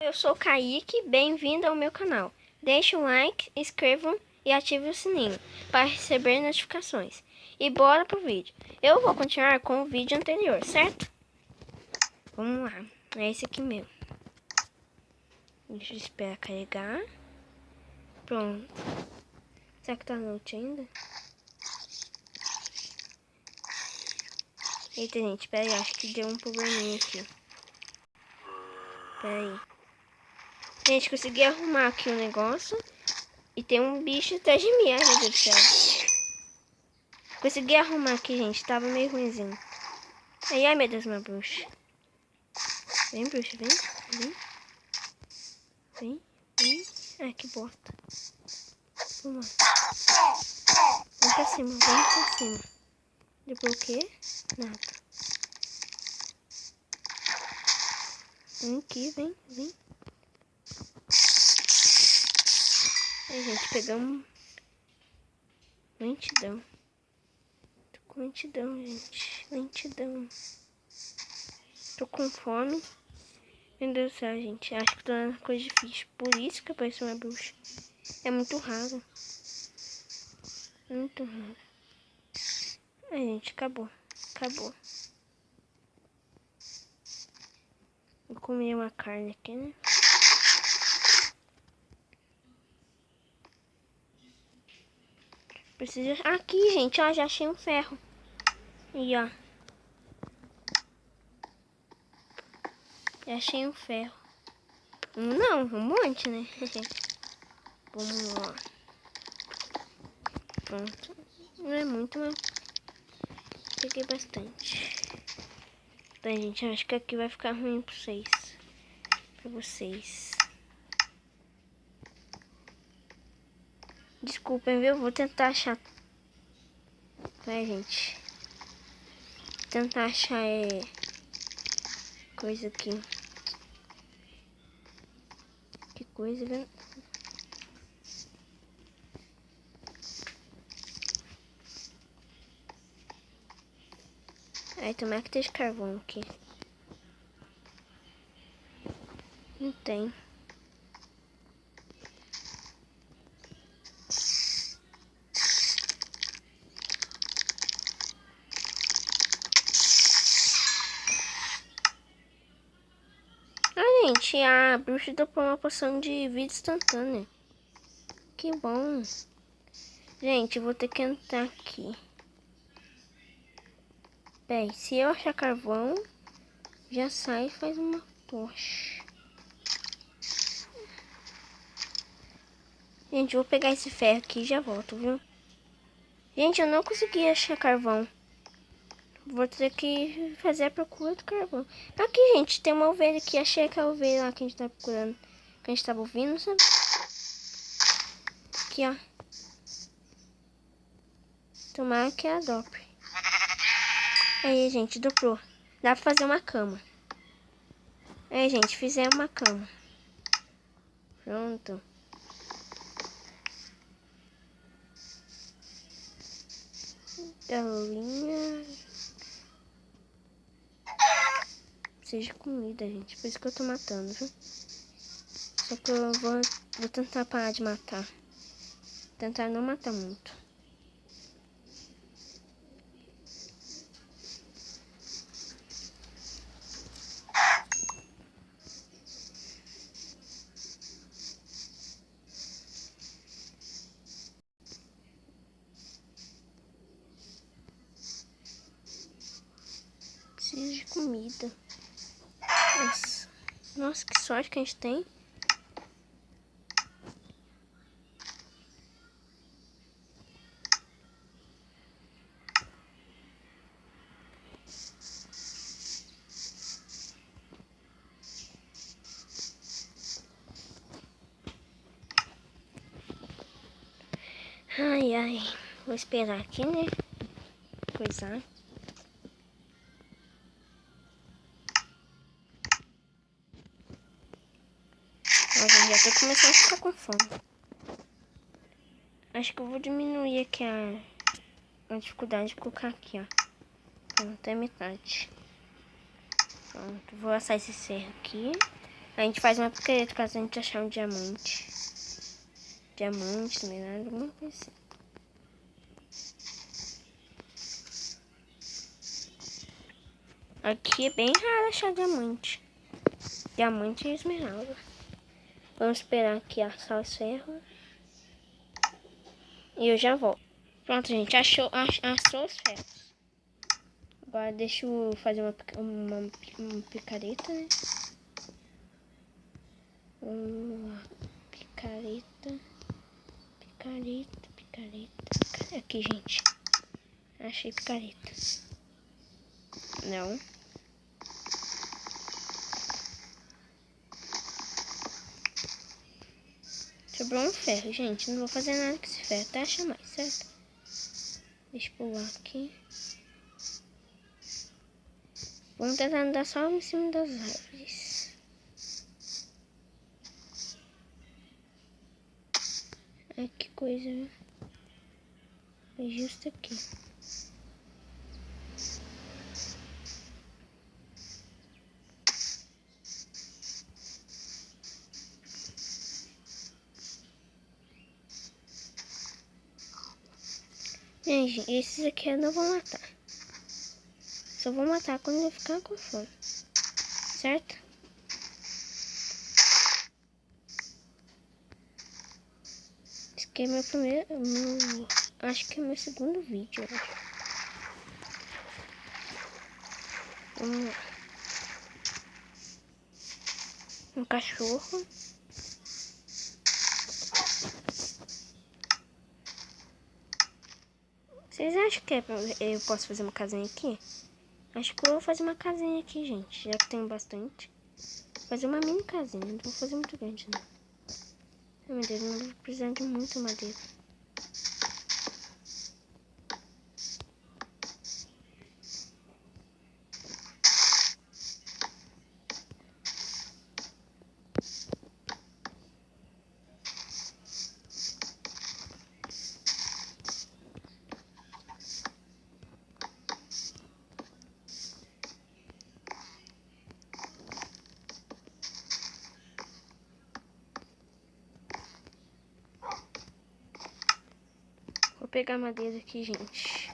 Eu sou o Kaique, bem-vindo ao meu canal. Deixe um like, inscrevam e ative o sininho para receber notificações. E bora pro vídeo. Eu vou continuar com o vídeo anterior, certo? Vamos lá, é esse aqui mesmo. Deixa eu esperar carregar. Pronto. Será que tá noite ainda? Eita, gente, pera aí, acho que deu um probleminha aqui. Pera aí. Gente, consegui arrumar aqui o negócio. E tem um bicho atrás de mim, ai meu Deus do céu. Consegui arrumar aqui, gente, tava meio ruimzinho. Ai meu Deus, uma bruxa. Vem, bruxa, vem, vem. Vem, vem. Ai, que bosta. Vamos lá. Vem pra cima, vem pra cima. Depois o quê? Nada. Vem aqui, vem, vem. Aí, gente, pegamos lentidão. Tô com lentidão, gente. Lentidão. Tô com fome. Meu Deus do céu, gente. Acho que tô na coisa difícil. Por isso que apareceu uma bruxa. É muito raro. Muito raro. Ai, gente, acabou. Acabou. Vou comer uma carne aqui, né? Precisa... Aqui, gente, ó, já achei um ferro. E ó. Já achei um ferro. Não, um monte, né? Vamos lá. Pronto. Não é muito, mas peguei bastante. Tá, gente, acho que aqui vai ficar ruim pra vocês. Pra vocês. Desculpem, viu? Vou tentar achar. Tá, gente? Tentar achar coisa aqui. Que coisa, velho. Aí, tomara que esteja carvão aqui. Não tem. Ah, gente, a bruxa deu pra uma poção de vida instantânea. Que bom. Gente, eu vou ter que entrar aqui. Bem, se eu achar carvão, já sai e faz uma tocha. Gente, eu vou pegar esse ferro aqui e já volto, viu? Gente, eu não consegui achar carvão. Vou ter que fazer a procura do carvão. Aqui, gente, tem uma ovelha aqui. Achei aquela ovelha lá que a gente tá procurando. Que a gente tava ouvindo, sabe? Aqui, ó. Tomara que ela dobre. Aí, gente, dobrou. Dá pra fazer uma cama. Aí, gente, fizemos uma cama. Pronto. Galinha. Precisa de comida, gente. Por isso que eu tô matando, viu? Só que eu vou tentar parar de matar. Tentar não matar muito. Preciso de comida. Nossa, que sorte que a gente tem. Ai, ai. Vou esperar aqui, né? Coisar. Ó, gente, já tô começando a ficar com fome. Acho que eu vou diminuir aqui a dificuldade de colocar aqui, ó. Pronto, é metade. Pronto, vou assar esse serro aqui. A gente faz uma picareta caso a gente achar um diamante. Diamante, esmeralda, alguma coisa assim. Aqui é bem raro achar diamante. Diamante e esmeralda. Vamos esperar aqui assar os ferros. E eu já volto. Pronto, gente. Achou os ferros. Agora deixa eu fazer uma picareta, né? Picareta. Cadê aqui, gente? Achei picareta. Não. Sobrou um ferro, gente. Não vou fazer nada com esse ferro até achar mais, certo? Deixa eu pular aqui. Vamos tentar andar só em cima das árvores. Ai, que coisa, né? É justo aqui. Gente, esses aqui eu não vou matar. Só vou matar quando eu ficar com fome. Certo? Esse aqui é meu primeiro... acho que é meu segundo vídeo, eu acho. Vamos lá. Um cachorro. Vocês acham que eu posso fazer uma casinha aqui? Acho que eu vou fazer uma casinha aqui, gente. Já que tem bastante. Vou fazer uma mini casinha. Não vou fazer muito grande, não. Ai, meu Deus, não vou precisar de muita madeira. Vou pegar madeira aqui, gente.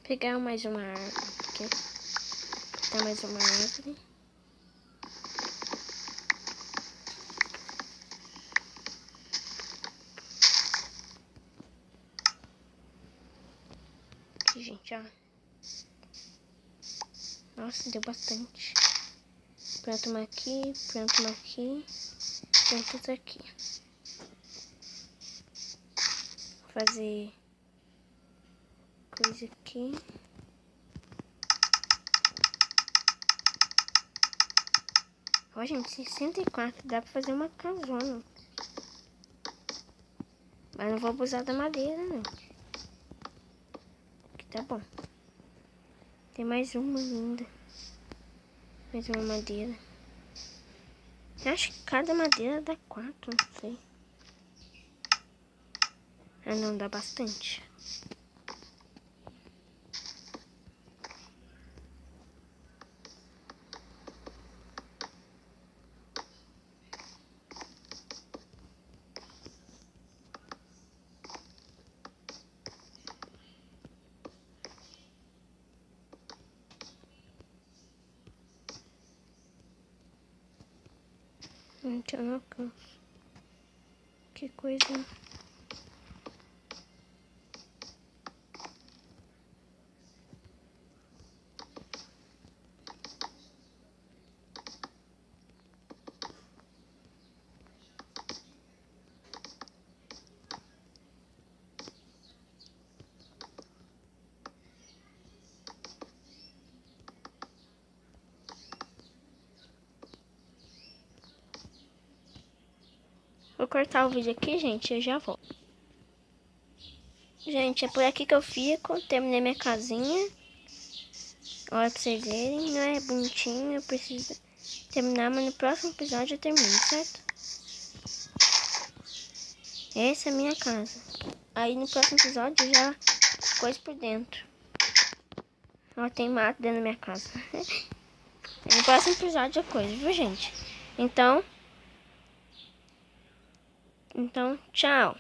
Pegar mais uma árvore aqui. Tá mais uma árvore. Aqui, gente, ó. Nossa, deu bastante. Planta uma aqui, planta uma aqui, planta outra aqui. Vou fazer coisa aqui. Ó, gente, 64, dá pra fazer uma casona. Mas não vou abusar da madeira, não. Aqui tá bom. Tem mais uma ainda. Mais uma madeira. Eu acho que cada madeira dá 4, não sei. Ah, não, dá bastante. Gente, eu não alcanço. Que coisa. Vou cortar o vídeo aqui, gente, eu já volto. Gente, é por aqui que eu fico. Terminei minha casinha. Olha pra vocês verem, não é bonitinho. Eu preciso terminar, mas no próximo episódio eu termino, certo? Essa é a minha casa. Aí no próximo episódio eu já coisa por dentro. Ó, tem mato dentro da minha casa. No próximo episódio é coisa, viu, gente? Então, tchau.